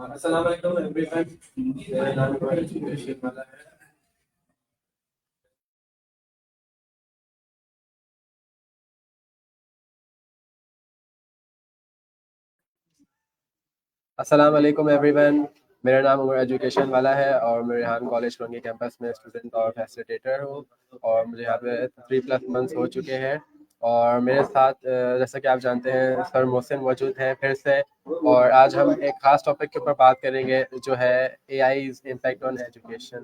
السلام علیکم every one, میرا نام ایجوکیشن والا ہے۔ السلام علیکم ایوری ون، میرا نام عمر ایجوکیشن والا ہے اور میں ریحان کالج کرونگی کیمپس میں اسٹوڈنٹ اور فیسیلیٹیٹر ہوں، اور مجھے یہاں پہ 3+ منتھس ہو چکے ہیں۔ اور میرے ساتھ جیسا کہ آپ جانتے ہیں سر محسن موجود ہیں پھر سے، اور آج ہم ایک خاص ٹاپک کے اوپر بات کریں گے جو ہے اے آئی امپیکٹ آن ایجوکیشن،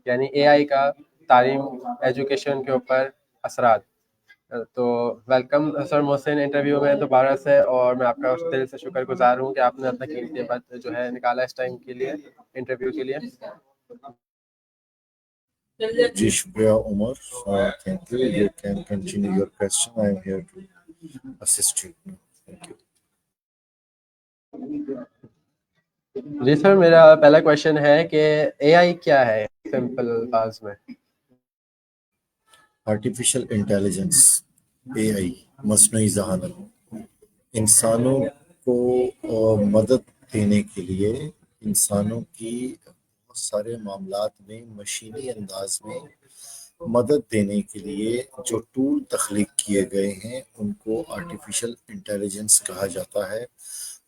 یعنی اے آئی کا تعلیم ایجوکیشن کے اوپر اثرات۔ تو ویلکم سر محسن انٹرویو میں دوبارہ سے، اور میں آپ کا دل سے شکر گزار ہوں کہ آپ نے اپنا قیمتی وقت جو ہے نکالا اس ٹائم کے لیے، انٹرویو کے لیے۔ جی شکریہ Umar, thank you. You can continue your question. I am here to assist you. Thank you. جی سر، میرا پہلا کویشچن ہے کہ اے آئی کیا ہے سمپل الفاظ میں؟ آرٹیفیشل انٹیلیجنس، اے آئی، مصنوعی ذہانت انسانوں کو مدد دینے کے لیے، انسانوں کی بہت سارے معاملات میں مشینی انداز میں مدد دینے کے لیے جو ٹول تخلیق کیے گئے ہیں ان کو آرٹیفیشل انٹیلیجنس کہا جاتا ہے،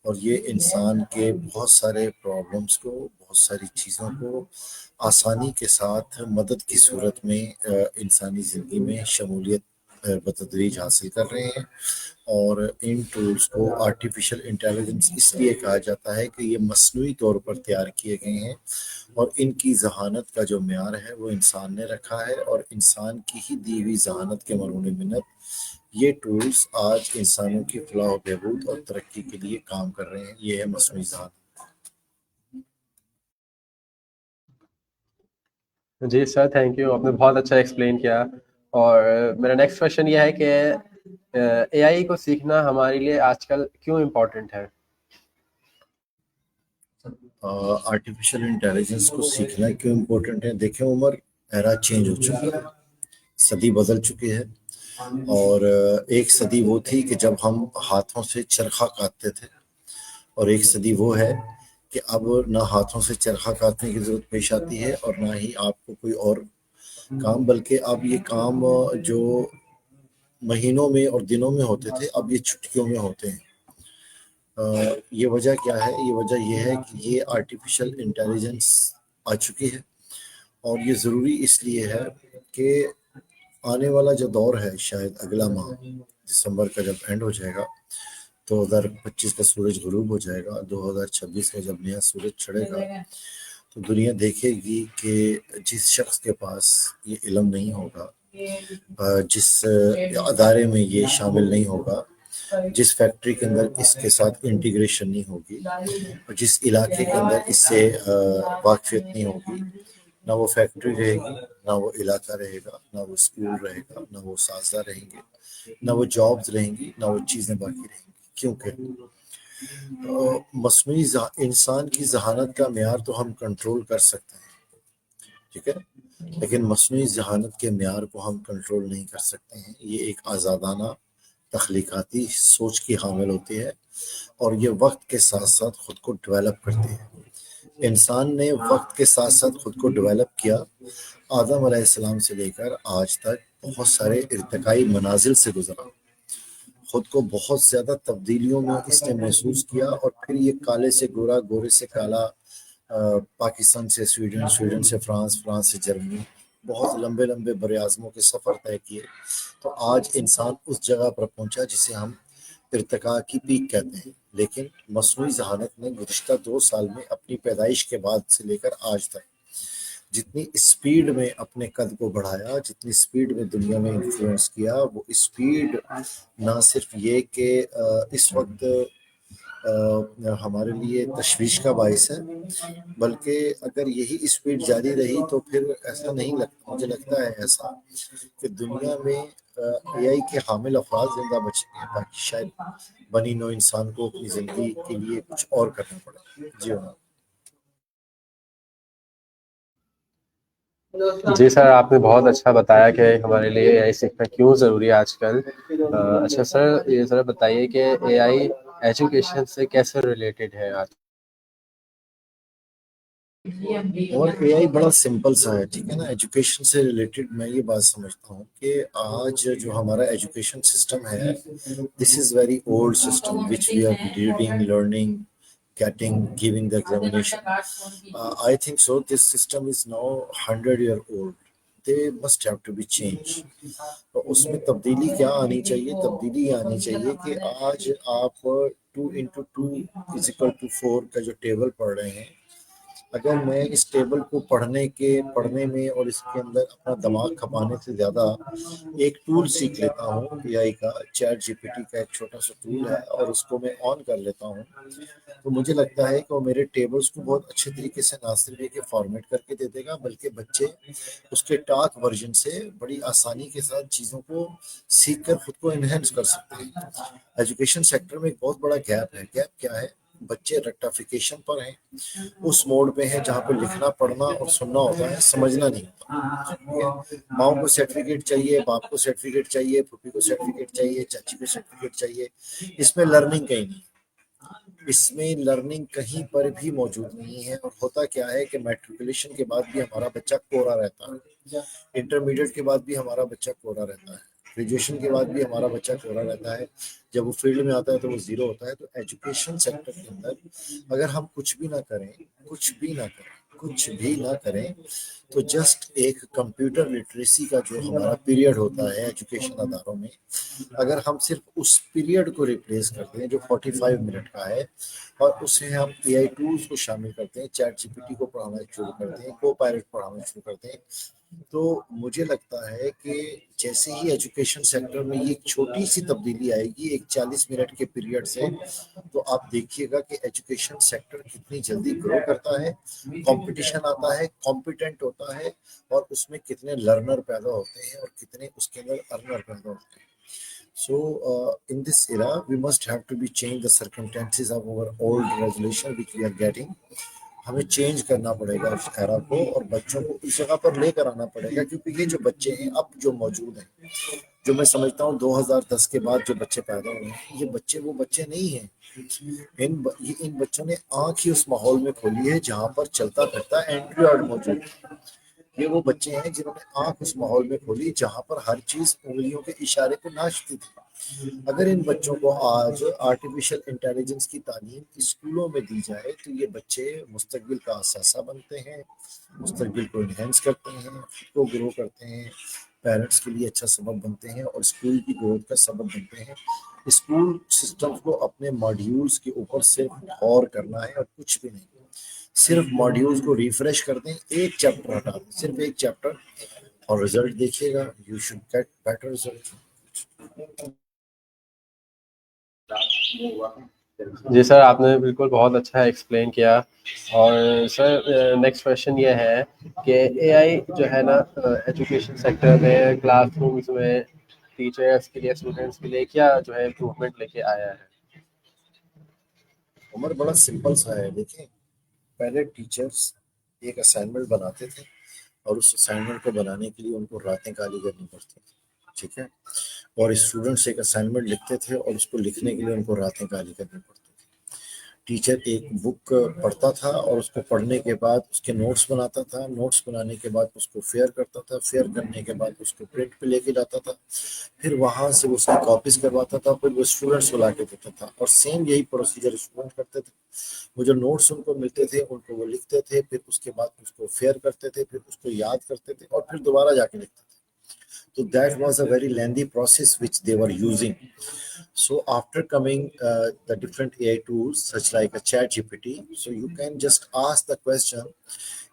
اور یہ انسان کے بہت سارے پرابلمس کو، بہت ساری چیزوں کو آسانی کے ساتھ مدد کی صورت میں انسانی زندگی میں شمولیت بتدریج حاصل کر رہے ہیں۔ اور ان ٹولز کو آرٹیفیشل انٹیلیجنس اس لیے کہا جاتا ہے کہ یہ مصنوعی طور پر تیار کیے گئے ہیں، اور ان کی ذہانت کا جو معیار ہے وہ انسان نے رکھا ہے، اور انسان کی ہی دی ہوئی ذہانت کے مرہون منت یہ ٹولز آج انسانوں کی فلاح و بہبود اور ترقی کے لیے کام کر رہے ہیں۔ یہ ہے مصنوعی ذہانت۔ جی سر، تھینک یو، آپ نے بہت اچھا ایکسپلین کیا۔ اور میرا نیکسٹ کویشچن یہ ہے کہ اے آئی کو سیکھنا ہمارے لیے آج کل کیوں امپورٹنٹ ہے؟ آرٹیفیشل انٹیلیجنس کو سیکھنا کیوں امپورٹنٹ ہے؟ دیکھیں عمر، ایرا چینج ہو چکی ہے، صدی بدل چکی ہے، اور ایک صدی وہ تھی کہ جب ہم ہاتھوں سے چرخہ کاٹتے تھے، اور ایک صدی وہ ہے کہ اب نہ ہاتھوں سے چرخہ کاٹنے کی ضرورت پیش آتی ہے اور نہ ہی آپ کو کوئی اور کام، بلکہ اب یہ کام جو مہینوں میں اور دنوں میں ہوتے تھے اب یہ چھٹکیوں میں ہوتے ہیں۔ یہ وجہ کیا ہے؟ یہ وجہ یہ ہے کہ یہ آرٹیفیشل انٹیلیجنس آ چکی ہے، اور یہ ضروری اس لیے ہے کہ آنے والا جو دور ہے، شاید اگلا ماہ دسمبر کا جب اینڈ ہو جائے گا، 2025 کا سورج غروب ہو جائے گا، 2026 کا جب نیا سورج چڑھے گا تو دنیا دیکھے گی کہ جس شخص کے پاس یہ علم نہیں ہوگا، جس ادارے میں یہ شامل نہیں ہوگا، جس فیکٹری کے اندر اس کے ساتھ انٹیگریشن نہیں ہوگی، اور جس علاقے کے اندر اس سے واقفیت نہیں ہوگی، نہ وہ فیکٹری رہے گی، نہ وہ علاقہ رہے گا، نہ وہ اسکول رہے گا، نہ وہ اساتذہ رہیں گے، نہ وہ جابز رہیں گی، نہ وہ چیزیں باقی رہیں گی۔ کیونکہ مصنوعی انسان کی ذہانت کا معیار تو ہم کنٹرول کر سکتے ہیں، ٹھیک ہے، لیکن مصنوعی ذہانت کے معیار کو ہم کنٹرول نہیں کر سکتے ہیں۔ یہ ایک آزادانہ تخلیقاتی سوچ کی حامل ہوتی ہے، اور یہ وقت کے ساتھ ساتھ خود کو ڈیولپ کرتی ہے۔ انسان نے وقت کے ساتھ ساتھ خود کو ڈیولپ کیا، آدم علیہ السلام سے لے کر آج تک بہت سارے ارتقائی منازل سے گزرا، خود کو بہت زیادہ تبدیلیوں میں اس نے محسوس کیا، اور پھر یہ کالے سے گورا، گورے سے کالا، پاکستان سے سویڈن، سویڈن سے فرانس، فرانس سے جرمنی، بہت لمبے لمبے براعظموں کے سفر طے کیے، تو آج انسان اس جگہ پر پہنچا جسے ہم ارتقاء کی پیک کہتے ہیں۔ لیکن مصنوعی ذہانت نے گزشتہ 2 سال میں اپنی پیدائش کے بعد سے لے کر آج تک جتنی اسپیڈ میں اپنے قد کو بڑھایا، جتنی اسپیڈ میں دنیا میں انفلوئنس کیا، وہ اسپیڈ نہ صرف یہ کہ اس وقت ہمارے لیے تشویش کا باعث ہے، بلکہ اگر یہی اسپیڈ جاری رہی تو پھر ایسا نہیں لگتا، مجھے لگتا ہے ایسا کہ دنیا میں اے آئی کے حامل افراد زندہ بچیں گے، باقی شاید بنی نوع انسان کو اپنی زندگی کے لیے کچھ اور کرنا پڑے۔ جی ہاں۔ جی سر، آپ نے بہت اچھا بتایا کہ ہمارے لیے اے آئی سیکھنا کیوں ضروری ہے آج کل۔ اچھا سر، یہ ذرا بتائیے کہ اے آئی ایجوکیشن سے کیسے ریلیٹڈ ہے آج؟ اور اے آئی بڑا سمپل سا ہے, ٹھیک ہے نا. ایجوکیشن سے ریلیٹڈ میں یہ بات سمجھتا ہوں کہ آج جو ہمارا ایجوکیشن سسٹم ہے, this is very old system which we are reading, learning, getting, giving the examination. I think so. This system is now 100-year old. They must have to be changed. تو اس میں تبدیلی کیا آنی چاہیے؟ تبدیلی یہ آنی چاہیے کہ آج آپ 2 into 2 = 4 کا جو ٹیبل پڑھ رہے ہیں, اگر میں اس ٹیبل کو پڑھنے میں اور اس کے اندر اپنا دماغ کھپانے سے زیادہ ایک ٹول سیکھ لیتا ہوں, اے آئی کا, چیٹ جی پی ٹی کا ایک چھوٹا سا ٹول ہے, اور اس کو میں آن کر لیتا ہوں, تو مجھے لگتا ہے کہ وہ میرے ٹیبلز کو بہت اچھے طریقے سے نہ صرف یہ کہ فارمیٹ کر کے دے دے گا, بلکہ بچے اس کے ٹاک ورژن سے بڑی آسانی کے ساتھ چیزوں کو سیکھ کر خود کو انہینس کر سکتے ہیں. ایجوکیشن سیکٹر میں ایک بہت بڑا گیپ ہے. گیپ کیا ہے؟ بچے ریکٹیفیکیشن پر ہیں, اس موڈ پہ ہیں جہاں پہ لکھنا, پڑھنا اور سننا ہوتا ہے, سمجھنا نہیں ہوتا. ماؤں کو سرٹیفکیٹ چاہیے, باپ کو سرٹیفکیٹ چاہیے, پھوپھی کو سرٹیفکیٹ چاہیے, چاچی کو سرٹیفکیٹ چاہیے. اس میں لرننگ کہیں نہیں, اس میں لرننگ کہیں پر بھی موجود نہیں ہے. اور ہوتا کیا ہے کہ میٹریکولیشن کے بعد بھی ہمارا بچہ کورا رہتا ہے, انٹرمیڈیٹ کے بعد بھی ہمارا بچہ کورا رہتا ہے, گریجویشن کے بعد بھی ہمارا بچہ کورا رہتا ہے. جب وہ فیلڈ میں آتا ہے تو وہ زیرو ہوتا ہے. تو ایجوکیشن سیکٹر کے اندر اگر ہم کچھ بھی نہ کریں تو جسٹ ایک کمپیوٹر لٹریسی کا جو ہمارا پیریڈ ہوتا ہے ایجوکیشن اداروں میں, اگر ہم صرف اس پیریڈ کو ریپلیس کرتے ہیں جو 45 منٹ کا ہے, اور اسے ہم اے آئی ٹولز کو شامل کرتے ہیں, چیٹ جی پی ٹی کو پڑھانا شروع کرتے ہیں, کو پائلٹ پڑھانا شروع کرتے ہیں, تو مجھے لگتا ہے کہ جیسے ہی ایجوکیشن سیکٹر میں یہ چھوٹی سی تبدیلی آئے گی ایک 40 منٹ کے پیریڈ سے, تو آپ دیکھیے گا کہ ایجوکیشن سیکٹر کتنی جلدی گرو کرتا ہے, کمپٹیشن آتا ہے, کمپیٹنٹ ہوتا ہے, اور اس میں کتنے لرنر پیدا ہوتے ہیں اور کتنے اس کے اندر ارنر پیدا ہوتے ہیں. So, in this era, we must have to be change the circumstances of our old resolution which we are getting. ہمیں چینج کرنا پڑے گا اس ایرا کو, اور بچوں کو اس جگہ پر لے کر آنا پڑے گا, کیونکہ یہ جو بچے ہیں اب جو موجود ہیں, جو میں سمجھتا ہوں 2010 کے بعد جو بچے پیدا ہوئے ہیں, یہ بچے وہ بچے نہیں ہیں. ان بچوں نے آنکھ ہی اس ماحول میں کھولی ہے جہاں پر چلتا پھرتا اینڈرائڈ موجود ہے. یہ وہ بچے ہیں جنہوں نے آنکھ اس ماحول میں کھولی جہاں پر ہر چیز انگلیوں کے اشارے پہ ناچتی تھی. اگر ان بچوں کو آج آرٹیفیشل انٹیلیجنس کی تعلیم اسکولوں میں دی جائے تو یہ بچے مستقبل کا اثاثہ بنتے ہیں, مستقبل کو انہینس کرتے ہیں, خود کو گرو کرتے ہیں, پیرنٹس کے لیے اچھا سبب بنتے ہیں, اور اسکول کی گروتھ کا سبب بنتے ہیں. اسکول سسٹم کو اپنے ماڈیولز کے اوپر صرف غور کرنا ہے اور کچھ بھی نہیں. صرف ماڈیولز کو ریفریش کر دیں, ایک چیپٹر ہٹا دیں, صرف ایک چیپٹر, اور رزلٹ دیکھیے گا, you should get better result. جی سر, آپ نے بالکل بہت اچھا ایکسپلین کیا. اور سر نیکسٹ کویشچن یہ ہے کہ اے آئی جو ہے نا ایجوکیشن سیکٹر میں, کلاس رومز میں ٹیچرس کے لیے, اسٹوڈنٹس کے لیے کیا جو ہے امپروومنٹ لے کے آیا ہے؟ عمر بڑا سمپل سا ہے. دیکھیں, پہلے ٹیچرس ایک اسائنمنٹ بناتے تھے, اور اس اسائنمنٹ کو بنانے کے لیے ان کو راتیں کالی کرنی پڑتی تھی, ٹھیک ہے, اور اسٹوڈنٹس ایک اسائنمنٹ لکھتے تھے اور اس کو لکھنے کے لیے ان کو راتیں کالی کرنی پڑتی تھی. ٹیچر ایک بک پڑھتا تھا اور اس کو پڑھنے کے بعد اس کے نوٹس بناتا تھا, نوٹس بنانے کے بعد اس کو فیئر کرتا تھا, فیئر کرنے کے بعد اس کو پرنٹ پہ لے کے جاتا تھا, پھر وہاں سے اس کی کاپیز کرواتا تھا, پھر وہ اسٹوڈنٹس کو لا کے دیتا تھا, اور سیم یہی پروسیجر اسٹوڈنٹ کرتے تھے. وہ جو نوٹس ان کو ملتے تھے ان کو وہ لکھتے تھے, پھر اس کے بعد اس کو فیئر کرتے تھے, پھر اس کو یاد کرتے تھے, اور پھر دوبارہ جا کے لکھتے تھے. So that was a very lengthy process which they were using. So after coming the different AI tools such like a chat GPT, so you can just ask the question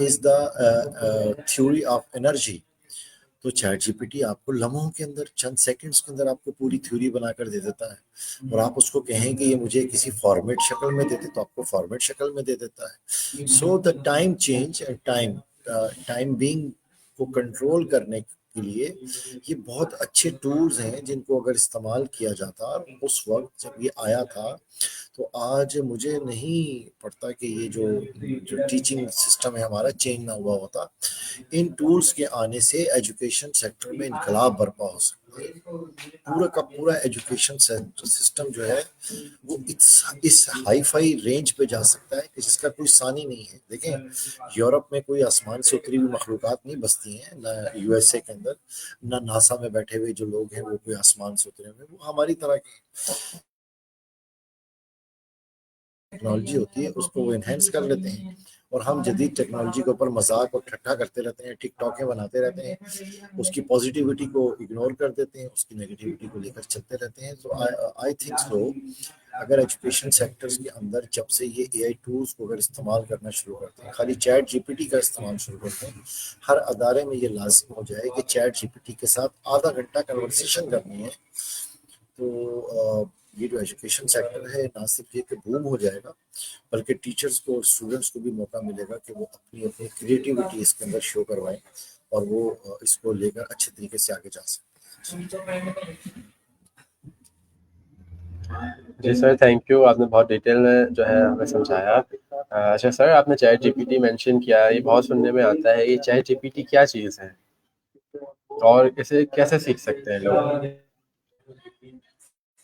is the theory of energy. تو chat G P T آپ کو لمحوں کے اندر, چند seconds کے اندر آپ کو پوری تھیوری بنا کر دے دیتا ہے, اور آپ اس کو کہیں کہ یہ مجھے کسی فارمیٹ شکل میں دے دے تو آپ کو فارمیٹ شکل میں دے دیتا ہے. So the time change and time being کو کنٹرول کرنے کے لیے یہ بہت اچھے ٹولز ہیں جن کو اگر استعمال کیا جاتا اس وقت جب یہ آیا تھا, تو آج مجھے نہیں پڑتا کہ یہ جو ٹیچنگ سسٹم ہے ہمارا چینج نہ ہوا ہوتا. ان ٹولز کے آنے سے ایجوکیشن سیکٹر میں انقلاب برپا ہو سکتا پورا کا پورا ایجوکیشن سسٹم جو ہے وہ اس ہائی فائی رینج پہ جا سکتا ہے کہ جس کا کوئی ثانی نہیں ہے. دیکھیں یورپ میں کوئی آسمان سے اتری ہوئی مخلوقات نہیں بستی ہیں، نہ یو ایس اے کے اندر، نہ ناسا میں بیٹھے ہوئے جو لوگ ہیں وہ کوئی آسمان سے اترے ہوئے، وہ ہماری طرح کی ٹیکنالوجی ہوتی ہے اس کو وہ انہینس کر لیتے ہیں، اور ہم جدید ٹیکنالوجی کے اوپر مذاق اور ٹھٹھا کرتے رہتے ہیں، ٹک ٹاکیں بناتے رہتے ہیں، اس کی پازیٹیوٹی کو اگنور کر دیتے ہیں، اس کی نیگیٹیوٹی کو لے کر چلتے رہتے ہیں. تو آئی تھنک سو اگر ایجوکیشن سیکٹرز کے اندر جب سے یہ اے آئی ٹولز کو اگر استعمال کرنا شروع کرتے ہیں، خالی چیٹ جی پی ٹی کا استعمال شروع کرتے ہیں، ہر ادارے میں یہ لازم ہو جائے کہ چیٹ جی پی ٹی کے ساتھ آدھا گھنٹہ کنورسیشن کرنی ہے، تو یہ جو ایجوکیشن سیکٹر ہے نہ صرف یہ کہ بوم ہو جائے گا، بلکہ ٹیچرز کو اور اسٹوڈنٹس کو بھی موقع ملے گا کہ وہ اپنی اپنی کریٹیوٹی اس کے اندر شو کروائیں اور وہ اس کو لے کر اچھے طریقے سے آگے جا سکتے ہیں. جی سر، تھینک یو، آپ نے بہت ڈیٹیل میں جو ہے ہمیں سمجھایا. اچھا سر، آپ نے چیٹ جی پی ٹی مینشن کیا، یہ بہت سننے میں آتا ہے، یہ چیٹ جی پی ٹی کیا چیز ہے اور اسے کیسے سیکھ سکتے ہیں لوگ؟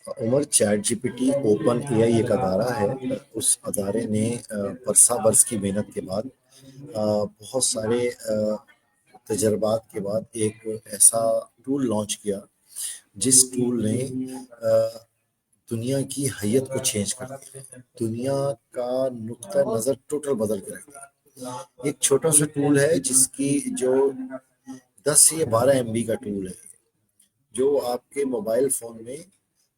Umar, chat G P T OpenAI ایک ادارہ ہے. اس ادارے نے برسا برس کی محنت کے بعد بہت سارے تجربات کے بعد ایک ایسا ٹول لانچ کیا جس ٹول نے دنیا کی حیت کو چینج کر دیا، دنیا کا نقطہ نظر ٹوٹل بدل کے رکھ دیا. ایک چھوٹا سا ٹول ہے جس کی جو 10 یا 12 ایم بی کا ٹول ہے، جو آپ کے موبائل فون میں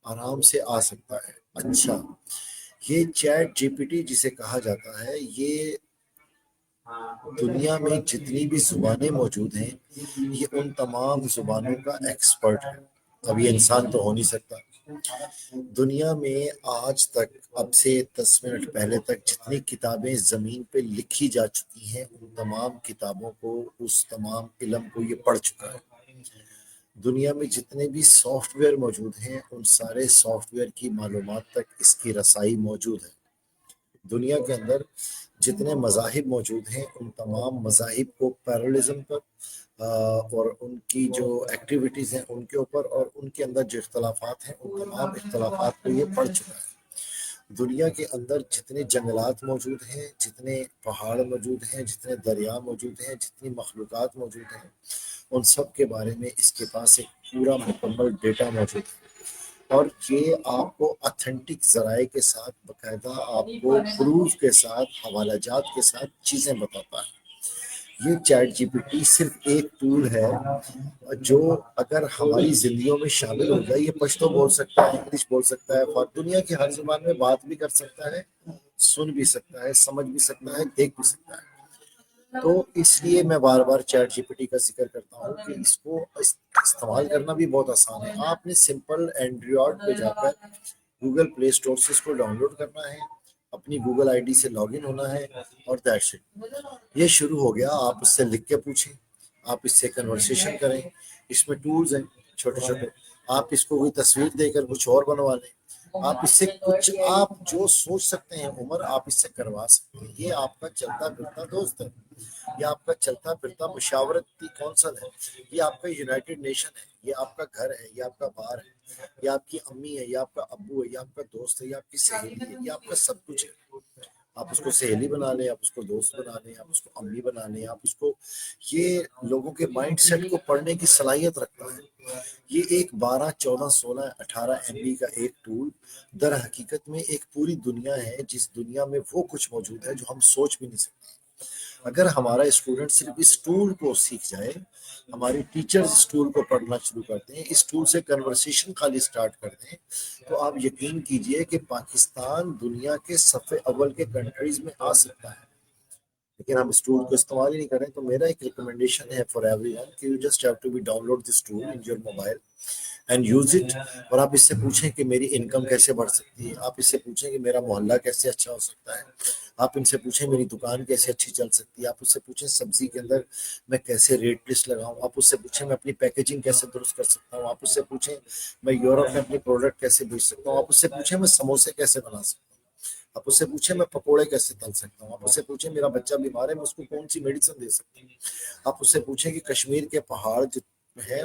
آرام سے آ سکتا ہے. اچھا، یہ چیٹ جی پی ٹی جسے کہا جاتا ہے، یہ دنیا میں جتنی بھی زبانیں موجود ہیں یہ ان تمام زبانوں کا ایکسپرٹ ہے. اب یہ انسان تو ہو نہیں سکتا. دنیا میں آج تک اب سے 10 منٹ پہلے تک جتنی کتابیں زمین پہ لکھی جا چکی ہیں ان تمام کتابوں کو، اس تمام علم کو یہ پڑھ چکا ہے. دنیا میں جتنے بھی سافٹ ویئر موجود ہیں ان سارے سافٹ ویئر کی معلومات تک اس کی رسائی موجود ہے. دنیا کے اندر جتنے مذاہب موجود ہیں ان تمام مذاہب کو پیرلزم پر اور ان کی جو ایکٹیویٹیز ہیں ان کے اوپر اور ان کے اندر جو اختلافات ہیں ان تمام اختلافات کو یہ پڑھ چکا ہے. دنیا کے اندر جتنے جنگلات موجود ہیں، جتنے پہاڑ موجود ہیں، جتنے دریا موجود ہیں، جتنی مخلوقات موجود ہیں، ان سب کے بارے میں اس کے پاس ایک پورا مکمل ڈیٹا موجود ہے. اور یہ آپ کو اتھینٹک ذرائع کے ساتھ، باقاعدہ آپ کو پروف کے ساتھ، حوالہ جات کے ساتھ چیزیں بتاتا ہے. یہ چیٹ جی پی ٹی صرف ایک ٹول ہے جو اگر ہماری زندگیوں میں شامل ہو جائے، یہ پشتو بول سکتا ہے، انگلش بول سکتا ہے، اور دنیا کی ہر زبان میں بات بھی کر سکتا ہے، سن بھی سکتا ہے، سمجھ بھی سکتا ہے، دیکھ بھی سکتا ہے. تو اس لیے میں بار بار چیٹ جی پی ٹی کا ذکر کرتا ہوں کہ اس کو استعمال کرنا بھی بہت آسان ہے. آپ نے سمپل اینڈرائڈ پہ جا کر گوگل پلے اسٹور سے اس کو ڈاؤن لوڈ کرنا ہے، اپنی گوگل آئی ڈی سے لاگ ان ہونا ہے، اور دیٹس اٹ. یہ شروع ہو گیا. آپ اس سے لکھ کے پوچھیں، آپ اس سے کنورسیشن کریں. اس میں ٹولز ہیں چھوٹے چھوٹے، آپ اس کو کوئی تصویر دے کر کچھ اور بنوا لیں. آپ اس سے کچھ، آپ جو سوچ سکتے ہیں عمر، آپ اس سے کروا سکتے ہیں. یہ آپ کا چلتا پھرتا دوست ہے، یہ آپ کا چلتا پھرتا مشاورتی کونسل ہے، یہ آپ کا یونائٹڈ نیشن ہے، یہ آپ کا گھر ہے، یہ آپ کا بار ہے، یہ آپ کی امی ہے، یہ آپ کا ابو ہے، یہ آپ کا دوست ہے، یہ آپ کی سہیلی ہے، یہ آپ کا سب کچھ ہے. آپ اس کو سہیلی بنا لیں، آپ اس کو دوست بنا لیں، آپ اس کو امی بنا لیں، آپ اس کو، یہ لوگوں کے مائنڈ سیٹ کو پڑھنے کی صلاحیت رکھتا ہے. یہ ایک 12 14 16 18 ایم بی کا ایک ٹول در حقیقت میں ایک پوری دنیا ہے، جس دنیا میں وہ کچھ موجود ہے جو ہم سوچ بھی نہیں سکتے. اگر ہمارا اسٹوڈنٹ صرف اس ٹول کو سیکھ جائے، ہماری ٹیچرز اس ٹول کو پڑھنا شروع کر دیں، اس ٹول سے کنورسیشن خالی سٹارٹ کر دیں، تو آپ یقین کیجئے کہ پاکستان دنیا کے صفحے اول کے کنٹریز میں آ سکتا ہے. لیکن ہم اس ٹول کو استعمال ہی نہیں کریں. تو میرا ایک ریکمنڈیشن ہے فار ایوری ون کہ you just have to be download this tool in your mobile and use it. اور آپ اس سے پوچھیں کہ میری انکم کیسے بڑھ سکتی ہے، آپ اس سے پوچھیں کہ میرا محلہ کیسے اچھا ہو سکتا ہے، آپ ان سے پوچھیں میری دکان کیسے اچھی چل سکتی ہے، آپ اس سے پوچھیں سبزی کے اندر میں کیسے ریٹ لسٹ لگاؤں، آپ اس سے پوچھیں میں اپنی پیکیجنگ کیسے درست کر سکتا ہوں، آپ اس سے پوچھیں میں یورپ میں اپنی پروڈکٹ کیسے بیچ سکتا ہوں، آپ اس سے پوچھیں میں سموسے کیسے بنا سکتا ہوں، آپ اس سے پوچھیں میں پکوڑے کیسے تل سکتا ہوں، آپ اس سے پوچھیں میرا بچہ بیمار ہے میں اس کو کون سی میڈیسن دے سکتا ہوں، آپ اس سے پوچھیں کہ کشمیر کے پہاڑ ہے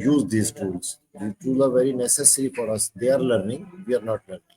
use these tools. These tools are very necessary for us. They are learning, we are not learning.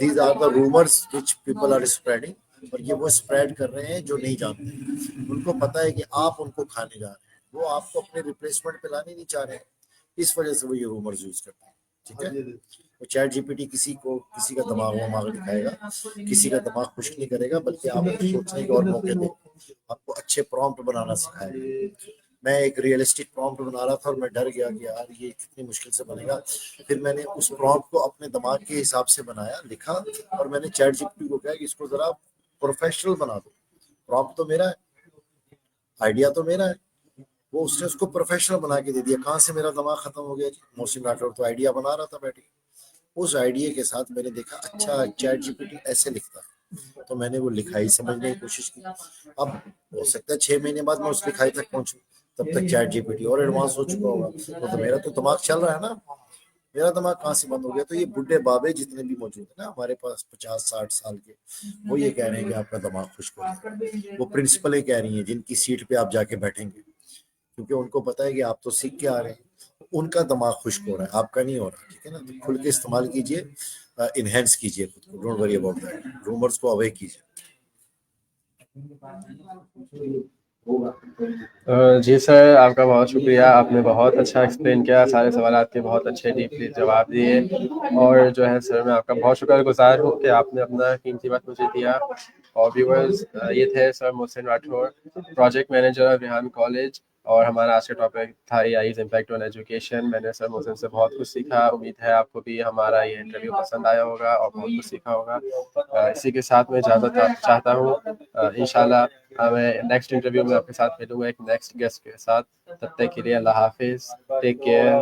These are the rumours which people are spreading, اور یہ وہ اسپریڈ کر رہے ہیں جو نہیں جانتے. ان کو پتا ہے کہ آپ ان کو کھانے جا رہے ہیں, وہ آپ کو اپنے ریپلیسمنٹ پہ لانے نہیں چاہ رہے ہیں, اس وجہ سے وہ یہ رومرز یوز کرتے ہیں. ٹھیک ہے, وہ چیٹ جی پی ٹی کسی کا دماغ دکھائے گا, کسی کا دماغ خشک نہیں کرے گا, بلکہ آپ کو سوچنے کے اور موقع دے, آپ کو اچھے پرومپٹ بنانا سکھائے گا. میں ایک ریئلسٹک پرومپٹ بنا رہا تھا اور میں ڈر گیا کہ یار یہ کتنی مشکل سے بنے گا. پھر میں نے اس پرومپٹ کو اپنے دماغ کے حساب سے بنایا, لکھا, اور میں نے چیٹ جی پی ٹی کو کہا کہ اس کو ذرا پروفیشنل بنا دو. پرومپٹ تو میرا ہے, آئیڈیا تو میرا ہے, وہ اس نے اس کو پروفیشنل بنا کے دے دیا. کہاں سے میرا دماغ ختم ہو گیا جی, محسن راٹھور تو آئیڈیا بنا رہا تھا بیٹھے. اس آئیڈیا کے ساتھ میں نے دیکھا اچھا چیٹ جی پی ٹی ایسے لکھتا ہے, تو میں نے وہ لکھائی سمجھنے کی کوشش کی. اب ہو سکتا ہے 6 مہینے بعد میں اس لکھائی تک پہنچوں, تب تک چیٹ جی پی ٹی اور ایڈوانس ہو چکا ہوگا. تو میرا تو دماغ چل رہا ہے نا, میرا دماغ کہاں سے بند ہو گیا. تو یہ بڈھے بابے جتنے بھی موجود ہیں نا ہمارے پاس 50-60 سال کے, وہ یہ کہہ رہے ہیں کہ آپ کا دماغ خشک ہو گیا. وہ پرنسپلیں کہہ رہی ہیں جن کی سیٹ پہ آپ جا کے بیٹھیں گے, کیونکہ ان کو پتا ہے کہ آپ تو سیکھ کے آ رہے ہیں, ان کا دماغ خشک ہو رہا ہے, آپ کا نہیں ہو رہا. ٹھیک ہے نا, تو کھل کے استعمال کیجئے, انہینس کیجئے خود کو, don't worry about that. Rumours کو اوے کیجئے. جی سر, آپ کا بہت شکریہ, آپ نے بہت اچھا ایکسپلین کیا, سارے سوالات کے بہت اچھے ڈیپلی جواب دیے. اور جو ہے سر میں آپ کا بہت شکر گزار ہوں کہ آپ نے اپنا قیمتی وقت مجھے دیا. اور ویورز, یہ تھے sir Mohsin Rathore, project manager Rehan college, اور ہمارا آج کا ٹاپک تھا A I's impact on education. میں نے سر محسن سے بہت کچھ سیکھا, امید ہے آپ کو بھی ہمارا یہ انٹرویو پسند آیا ہوگا اور بہت کچھ سیکھا ہوگا. اسی کے ساتھ میں اجازت چاہتا ہوں, انشاءاللہ میں نیکسٹ انٹرویو میں آپ کے ساتھ ملوں گا ایک نیکسٹ گیسٹ کے ساتھ. تب تک کے لیے اللہ حافظ, ٹیک کیئر.